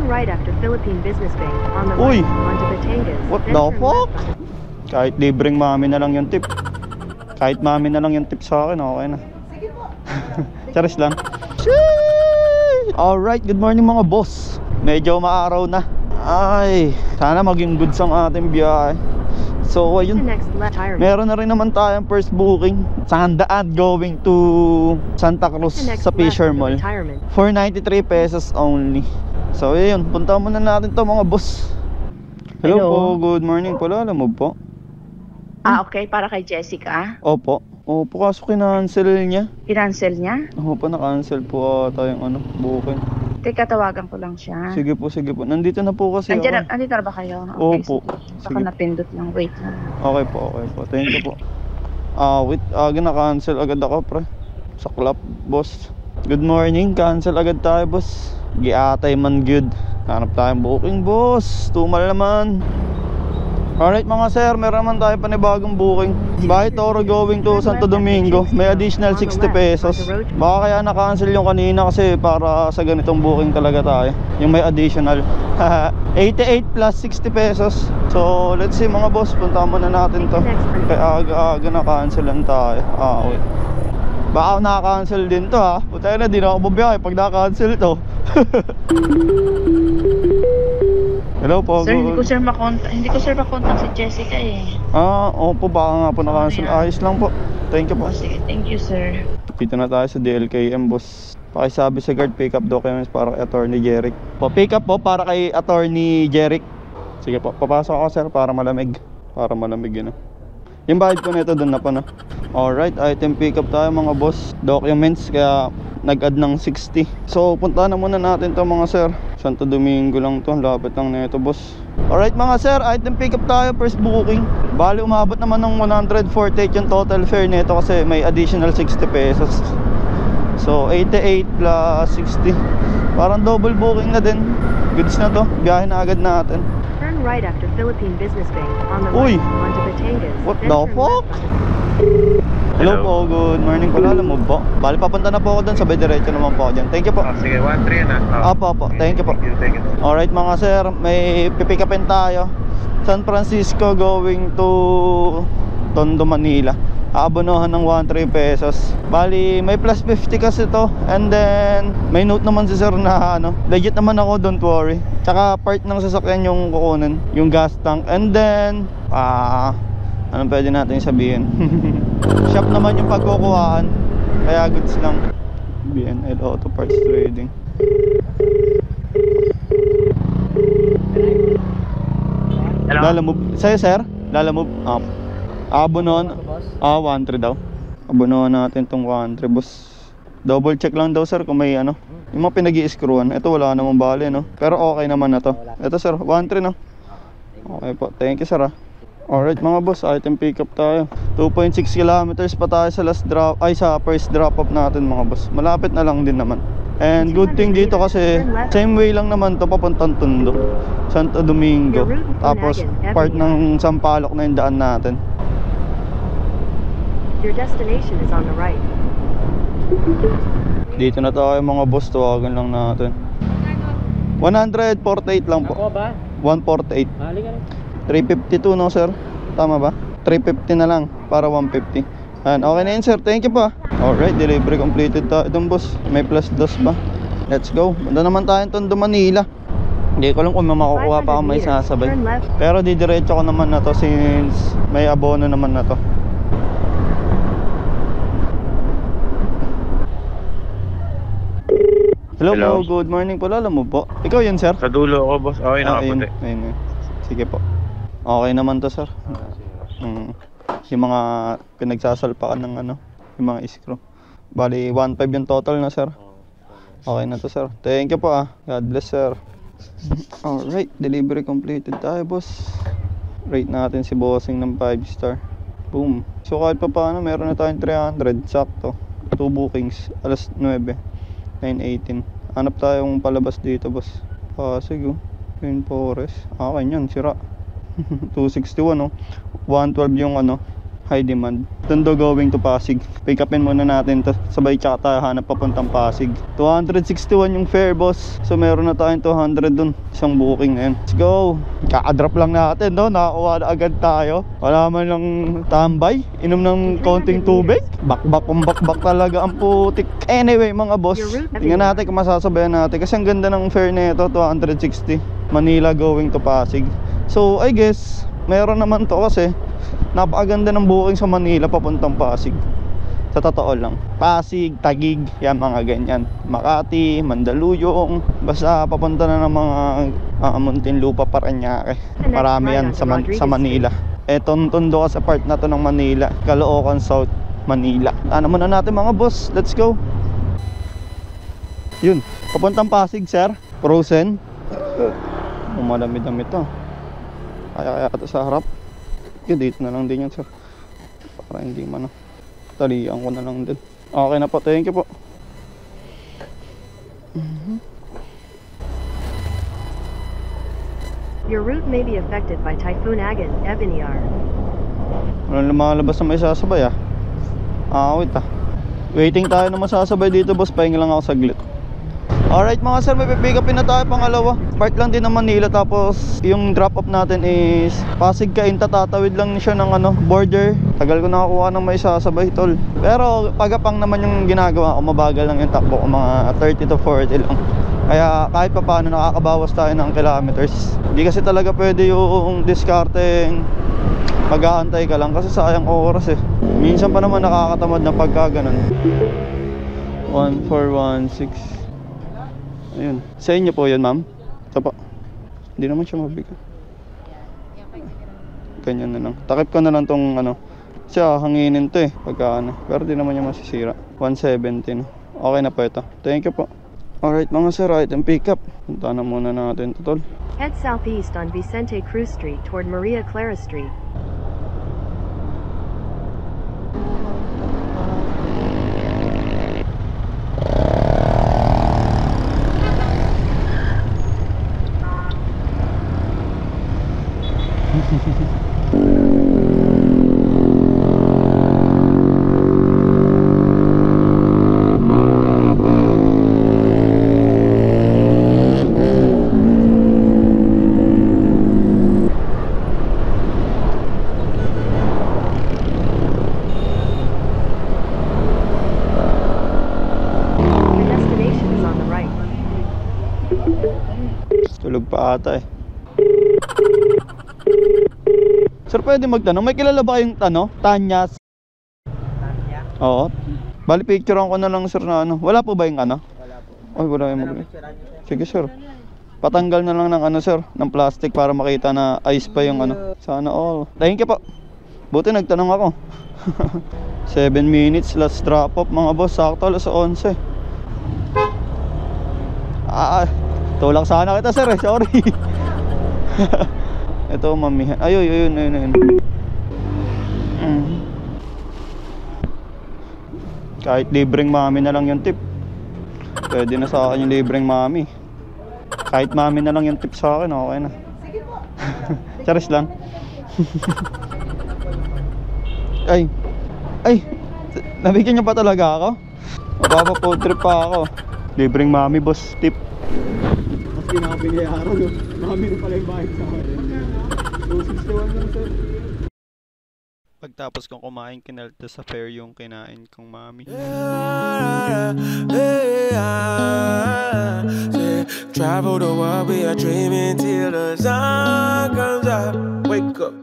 Turn right after Philippine Business Bank on the Uy! right onto Batangas. What then the turn fuck? left onto- Kahit libreng mami na lang yung tip. Kahit mami na lang yung tip sa akin, okay na. Charis lang. Alright, good morning mga boss. Medyo maaraw na. Ay, sana maging goods ang ating biyahe. So The ayun, next left tire. meron na rin naman tayong first booking. Sandaan going to Santa Cruz The next sa Fisher left onto Mall retirement. for 93 pesos only. So ayun, punta muna natin to mga boss. Hello, Hello. po, good morning po. Alam mo po? Okay, para kay Jessica. Opo. Opo, kaso kinancel niya. Kinancel niya? Opo, na-cancel po ata yung booking. Teka, tawagan ko lang siya. Sige po, sige po. Nandito na po kasi Andiyan, ako. andito na ba kayo? Opo. Baka Sige. napindot lang. Wait lang. Okay po, okay po. Thank you po. Wait, na-cancel agad ako, pre. Sa club, boss. Good morning, cancel agad tayo, boss. Giatay man good. Hanap tayong booking, boss. Tumal naman. Alright mga sir, meron naman tayo panibagong booking. Bahay Toro going to Santo Domingo. May additional 60 pesos. Baka kaya na-cancel yung kanina kasi para sa ganitong booking talaga tayo. Yung may additional 88 plus 60 pesos. So let's see mga boss, punta muna natin to. Kaya aga-aga na-cancelan tayo. Wait. Baka na-cancel din to ha. Puta na, di na ako bubiyahe pag na-cancel to. Hello po. Sir, hindi ko sir makontak si Jessica eh. Opo, baka nga po na-cancel. Ayos lang po. Thank you po. Sige, thank you sir. Dito na tayo sa DLKM, boss. Pakisabi sa guard, pick up documents para kay Attorney Jeric. Pick up po para kay Attorney Jeric. Sige po, papasok ako sir para malamig. Para malamig yun. Yung bayad po nito doon na pa na. Alright, item pick up tayo mga boss. Documents, kaya nag-add ng 60. So punta na muna natin to mga sir. Santo Domingo lang to, lapit lang nito boss. Alright mga sir, item pick up tayo, first booking. Bali umabot naman ng 148 yung total fare nito kasi may additional 60 pesos. So 88 plus 60. Parang double booking na din. Goods na to, biyahe na agad natin. Turn right after Philippine Business Bank on the Uy! right onto Batangas. What then the turn fuck? left onto- Hello po, good morning po. Alam mo po, bali papunta na po ako doon, sabay diretso naman po ako dyan. Thank you po. Sige, 1-3 na. Opo, thank you po. Thank you. Alright mga sir, may pipick upin tayo. San Francisco going to Tondo, Manila. Aabonohan ng 13 pesos. Bali, may plus 50 kasi to. And then, may note naman si sir na legit naman ako, don't worry. Tsaka part ng sasakyan yung kukunin, yung gas tank. And then, anong pwede natin sabihin? Shop naman yung pagkukuhaan. Kaya goods lang. BNL Auto Parts Trading. Hello? Lalamove. Sa'yo sir? Lalamove. Abonohan. 1-3 daw. Abonohan natin tong 1-3 boss. Double check lang daw sir kung may yung mga pinag-i-screwan. Ito wala namang bali no. Pero okay naman na to. Ito sir, 1-3 no. Okay po, thank you sir Alright mga boss, item pick up tayo. 2.6 kilometers pa tayo sa last drop, sa first drop off natin mga boss. Malapit na lang din naman. And good thing dito kasi same way lang naman to papuntang Tondo, Santo Domingo. Tapos part ng Sampaloc na yung daan natin. Your destination is on the right. Dito na tayo mga boss, tawagan lang natin. 148 lang po. Ako ba? 148. Mali ka rin. 352 no sir? Tama ba? 350 na lang para 150. And okay na yun sir, thank you pa. Alright, delivery completed tayo itong boss. May plus dos pa. Let's go. Punta naman tayo Tondo, Manila. Hindi ko lang kung makukuha pa ako may sasabay. Turn left. Pero didiretso ko naman na to since may abono naman na to. Hello, Hello. po, good morning po. Alam mo po. Ikaw yun sir? Sa dulo ako, boss. Okay, Ayun, nakaputi. ayun. Sige po. Okay naman to sir. Yung mga pinagsasalpakan ng yung mga screw. Bali 1.5 yung total na sir. Okay na to sir. Thank you po God bless sir. Alright, delivery completed tayo boss. Rate natin si bossing ng 5 star. Boom. So kahit pa paano meron na tayong 300. Sakto. 2 bookings. Alas 9. 9:18. Hanap tayong palabas dito boss. Sige. Green Forest. Okay yan, sira. 261 112 yung high demand. Tondo going to Pasig. Pick upin muna natin to. Sabay tsaka tayo hanap papuntang Pasig. 261 yung fare, boss. So meron na tayong 200 dun. Isang booking ngayon. Let's go. Kaka-drop lang natin, no? Nakakuha na agad tayo. Wala man lang tambay. Inom ng konting tubig. Bakbak talaga ang putik. Anyway, mga boss, tingnan natin kung masasabayan natin. Kasi ang ganda ng fare na ito, 260. Manila going to Pasig. So I guess meron naman to kasi napakaganda ng booking sa Manila papuntang Pasig. Sa totoo lang, Pasig, Taguig, yan mga ganyan. Makati, Mandaluyong, basta papunta na ng mga Muntinlupa, Parañaque. Marami yan sa Manila. Etong tondo ka sa part na to ng Manila, Caloocan South, Manila. Ano muna natin mga boss, let's go. Yun, papuntang Pasig, sir. Frozen. Umalamid-damit to. Kaya ito sa harap. Dito na lang din yan, sir. Para hindi man talian ko na lang din. Okay na po, thank you po. Your route may be affected by Typhoon Agan, Evaniar. Walang lumalabas na may sasabay wait waiting tayo na masasabay dito, boss. Pahinga lang ako saglit. Alright mga sir, may pick upin na tayo pangalawa. Part lang din ng Manila, tapos yung drop off natin is Pasig Cainta. Tatawid lang siya ng border. Tagal ko nakakuha ng may sasabay, tol. Pero pagapang naman yung ginagawa ko, mabagal lang yung takbo ko, mga 30 to 40 lang. Kaya kahit pa paano nakakabawas tayo ng kilometers. Hindi kasi talaga pwede yung discarding mag-aantay ka lang kasi sayang oras Minsan pa naman nakakatamad na pagka ganun. 1416. Ayun. Sa inyo po yun, ma'am? Ito po. Hindi naman siya mabigat. Ganyan na lang. Takip ko na lang tong siya hanginin to pagka pero di naman niya masisira. 170 Okay na po ito. Thank you po. Alright mga sir, item pick up. Punta na muna natin ito, tol. Head southeast on Vicente Cruz Street toward Maria Clara Street. Tulog pa ata Sir, pwede magtanong, may kilala ba kayong Tanya? Oo. Bali picturean ko na lang sir na wala po ba yung Wala po. Ay, wala yung Sige sir. Patanggal na lang ng sir, ng plastic para makita na ice pa yung Sana all. Thank you po. Buti nagtanong ako. 7 minutes last drop off mga boss. Sakto alas 11. Tulak sana kita sir sorry. Ito mamihan. Ayun. Kahit libreng mami na lang yung tip. Pwede na sa akin yung libreng mami. Kahit mami na lang yung tip sa akin, okay na. Sige po. Charis lang. Ay, nabigyan niyo pa talaga ako? Mapapa-food trip pa ako. Libreng mami boss, tip. Mas kinakapinayaran mami na pala yung bayad sa akin. 261 lang sir. Pagtapos kong kumain, kinalta sa fare yung kinain kong mami. Travel the world, we are dreaming till the sun comes up. Wake up.